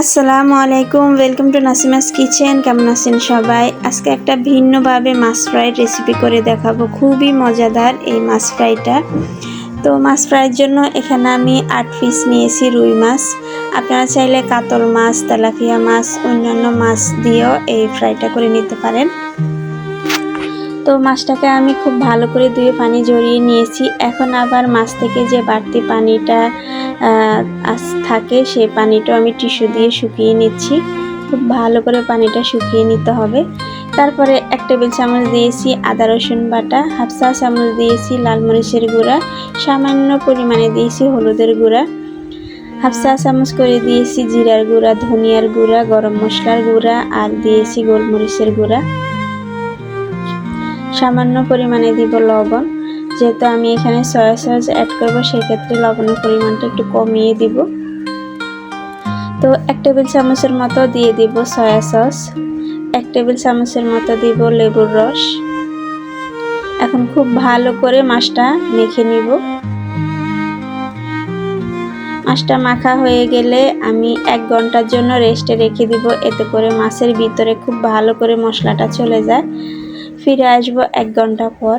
আসসালামু আলাইকুম, welcome to Nasima's kitchen. কেমন আছেন সবাই? আজকে একটা ভিন্নভাবে মাছ ফ্রাইয়ের রেসিপি করে দেখাবো। খুবই মজাদার এই মাছ ফ্রাইটা। তো মাছ ফ্রাইয়ের জন্য এখানে আমি 8 পিস নিয়েছি রুই মাছ। আপনারা চাইলে কাতল মাছ, তেলাপিয়া মাছ, অন্যান্য মাছ দিয়েও এই ফ্রাইটা করে নিতে পারেন। তো মাছটাকে আমি খুব ভালো করে ধুয়ে পানি ঝরিয়ে নিয়েছি। এখন আবার মাছ থেকে যে বাড়তি পানিটা থাকে সেই পানিটা আমি টিস্যু দিয়ে শুকিয়ে নিচ্ছি। খুব ভালো করে পানিটা শুকিয়ে নিতে হবে। তারপরে 1 টেবিল চামচ দিয়েছি আদা রসুন বাটা, হাফ চা চামচ দিয়েছি লাল মরিচের গুঁড়া, সামান্য পরিমাণে দিয়েছি হলুদের গুঁড়া, হাফ চা চামচ করে দিয়েছি জিরার গুঁড়া, ধনিয়ার গুঁড়া, গরম মশলার গুঁড়া আর দিয়েছি গোলমরিচের গুঁড়া। সামান্য পরিমাণে দিব লবণ। যেহেতু আমি এখানে সয়া সস অ্যাড করব সেক্ষেত্রে লবণের পরিমাণটা একটু কমিয়ে দিব। তো 1 টেবিল চামচের মতো দিয়ে দিব সয়া সস, 1 টেবিল চামচের মতো দিব লেবুর রস। এখন খুব ভালো করে মাছটা মেখে নিব। মাছটা মাখা হয়ে গেলে আমি 1 ঘন্টার জন্য রেস্টে রেখে দিব, এতে করে মাছের ভিতরে খুব ভালো করে মশলাটা চলে যায়। ফিরে আসব 1 ঘন্টা পর।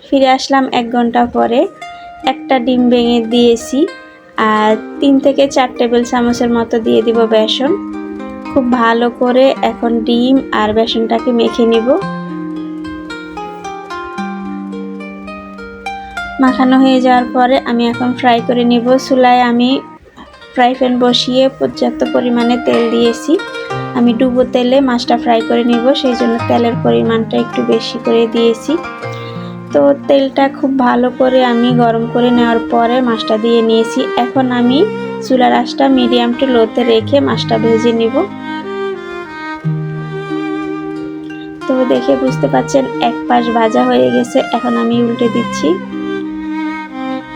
ফিরে আসলাম 1 ঘন্টা পরে। একটা ডিম ভেঙে দিয়েছি আর 3 থেকে 4 টেবিল চামচের মতো দিয়ে দিব বেসন। খুব ভালো করে এখন ডিম আর বেসনটাকে মেখে নিব। মাখানো হয়ে যাওয়ার পরে আমি এখন ফ্রাই করে নিব। চুলায় আমি ফ্রাই প্যান বসিয়ে পর্যাপ্ত পরিমাণে তেল দিয়েছি। আমি ডুবো তেলে মাছটা ফ্রাই করে নিব, সেই জন্য তেলের পরিমাণটা একটু বেশি করে দিয়েছি। তো তেলটা খুব ভালো করে আমি গরম করে নেওয়ার পরে মাছটা দিয়ে নিয়েছি। এখন আমি চুলার আঁচটা মিডিয়াম টু লোতে রেখে মাছটা ভেজে নিব। তো দেখে বুঝতে পাচ্ছেন এক পাশ ভাজা হয়ে গেছে। এখন আমি উল্টে দিচ্ছি।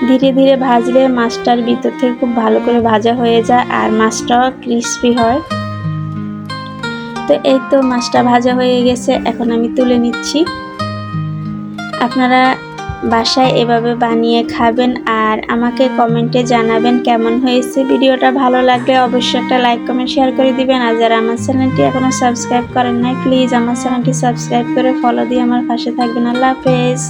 ধীরে ধীরে ভাজলে মাছটার ভিতর থেকে খুব ভালো করে ভাজা হয়ে যায় আর মাছটাও ক্রিস্পি হয়। তো এই তো মাছটা ভাজা হয়ে গেছে, এখন আমি তুলে নিচ্ছি। আপনারা বাসায় এভাবে বানিয়ে খাবেন আর আমাকে কমেন্টে জানাবেন কেমন হয়েছে। ভিডিওটা ভালো লাগলে অবশ্যই একটা লাইক কমেন্ট শেয়ার করে দিবেন। আর যারা আমার চ্যানেলটি এখনো সাবস্ক্রাইব করেন নাই প্লিজ আমার চ্যানেলটি সাবস্ক্রাইব করে ফলো দিয়ে আমার পাশে থাকবেন। আল্লাহ হাফেজ।